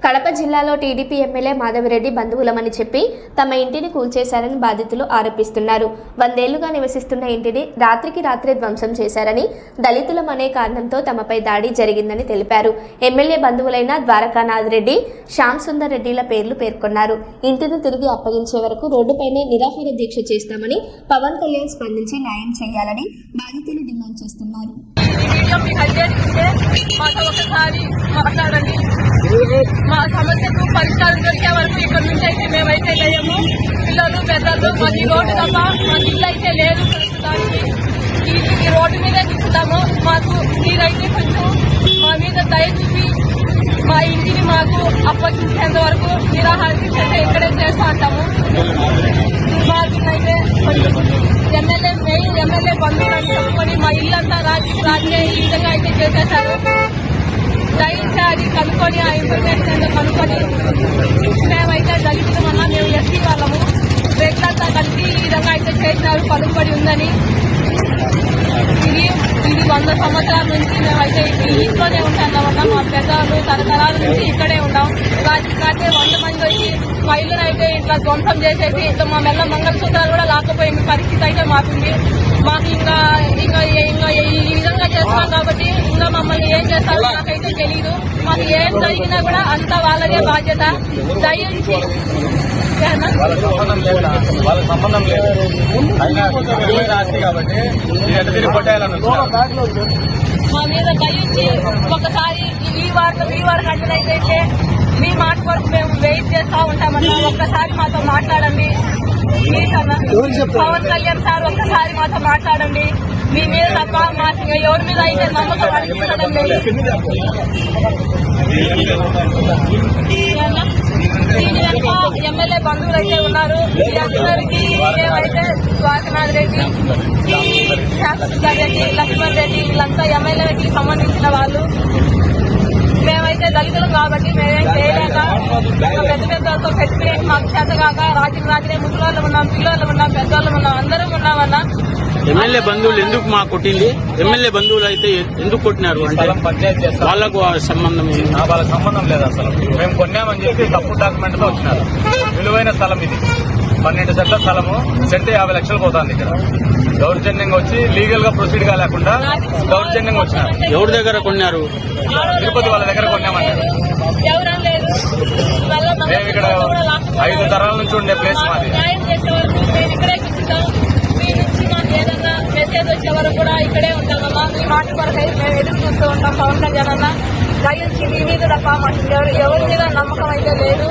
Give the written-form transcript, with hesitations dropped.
కడప జిల్లాలో TDP MLA Madhavi Reddy బంధువులమని చెప్పి తమ ఇంటిని కూల్చేశారని బాధితులు ఆరోపిస్తున్నారు. 100 ఏళ్లుగా నివసిస్తున్న ఇంటిని రాత్రికి రాత్రే ధ్వంసం చేశారని, దళితులమనే కారణంతో తమపై దాడి జరిగిందని తెలిపారు. ఎమ్మెల్యే బంధువులైన ద్వారకానాథ్ రెడ్డి, శ్యామ్ సుందర్ రెడ్డిల పేర్లు పేర్కొన్నారు. ఇంటిని తిరిగి అప్పగించే వరకు రోడ్డుపైనే నిరాహార దీక్ష చేస్తామని పవన్ కళ్యాణ్ స్పందించి న్యాయం చేయాలని బాధితులు డిమాండ్ చేస్తున్నారు. మా సమస్యకు పరిష్కారం దొరికే వరకు ఇక్కడ నుంచి అయితే మేమైతే లేము. పిల్లలు పెద్దలు మాకు ఈ రోడ్డు తప్ప మాకు ఇల్లు అయితే లేదు. ప్రస్తుతానికి ఈ రోడ్డు మీదే తిప్పుతాము. మాకు మీరైతే కొంచెం మా మీద దయ చూపి మా ఇంటిని మాకు అప్పగించేంత వరకు నిరాహార దీక్ష ఇక్కడే చేస్తూ ఉంటాము. మాకైతే ఎమ్మెల్యే బంధువులని చెప్పుకొని మా ఇల్లంతా రాజకీయ ఈ విధంగా అయితే చేసేశారు. దయించి అది కనుక్కొని ఆ ఇన్ఫర్మేషన్ కనుక్కొని మేమైతే దళితులమన్నా మేము ఎస్సీ వాళ్ళము రేట్లంతా కలిసి ఈ విధంగా అయితే చేసినారు. పలుకుబడి ఉందని ఇది 100 సంవత్సరాల నుంచి మేమైతే ఈ ఇంట్లోనే ఉంటామన్నా. మా పెద్దలు తరతరాల నుంచి ఇక్కడే ఉన్నాం. రాత్రికాటే 100 మంది వచ్చి మా ఇల్లునైతే ఇట్లా ధ్వంసం చేసేసి ఇట్లా మా మెల్ల మంగళసూత్రాలు కూడా లాకపోయిన పరిస్థితి అయితే మాకుంది. మాకు ఇంకా ఈ విధంగా చేస్తున్నాం కాబట్టి ఇంకా మమ్మల్ని ఏం చేస్తారో నాకైతే తెలీదు. మాకు ఏం జరిగినా కూడా అంతా వాళ్ళదే బాధ్యత. దయించి మా మీద దయించి ఒకసారి ఈ వారం అంటే మీ మాట వరకు మేము వెయిట్ చేస్తూ ఉంటామన్నా. ఒక్కసారి మాతో మాట్లాడండి. పవన్ కళ్యాణ్ సార్ ఒక్కసారి మాతో మాట్లాడండి. మీ మీద తప్ప మాకు ఎవరి మీద అయితే నమ్మకం అనిపించడం లేదు. దీని వెనక ఎమ్మెల్యే బంధువులు అయితే ఉన్నారు. అందరికీ మేమైతే ద్వారకానాథ్ రెడ్డి, శాసనసభ రెడ్డి, లక్ష్మణ్ రెడ్డి వీళ్ళంతా ఎమ్మెల్యేకి సంబంధించిన వాళ్ళు. మేమైతే దళితులం కాబట్టి మేమేం చేయలేక పెద్దలతో పెట్టి మాకు చేతగాక రాజులే ముసలోళ్ళు ఉన్నాం, పిల్లలు ఉన్నాం, పెద్దోళ్ళు ఉన్నాం, అందరం ఉన్నామన్నా. ఎమ్మెల్యే బంధువులు ఎందుకు మా కొట్టింది? ఎమ్మెల్యే బంధువులు అయితే ఎందుకు కొట్టినారు అంటే వాళ్ళకు సంబంధం వాళ్ళకి సంబంధం లేదు. అసలు మేము కొన్నామని చెప్పి తప్పు డాక్యుమెంట్ తో వచ్చినారు. విలువైన స్థలం ఇది, 12 సెంట్ల స్థలము. సెంట్ 50 లక్షలు పోతుంది. ఇక్కడ దౌర్జన్యంగా వచ్చి లీగల్ గా ప్రొసీడ్ గా లేకుండా దౌర్జన్యంగా వచ్చినారు. ఎవరి దగ్గర కొన్నారు? తిరుపతి వాళ్ళ దగ్గర కొన్నామన్నారు. మేము ఇక్కడ 5 తరాల నుంచి ఉండే ప్లేస్ మాది. మెసేజ్ వచ్చే వరకు కూడా ఇక్కడే ఉంటామమ్మా. మీ మాట కొరకు మేము ఎదురు చూస్తూ ఉంటాం. పవన్ కళ్యాణ్ అన్న దయించి మీ మీద తప్ప మాకు ఎవరి మీద నమ్మకం అయితే లేదు.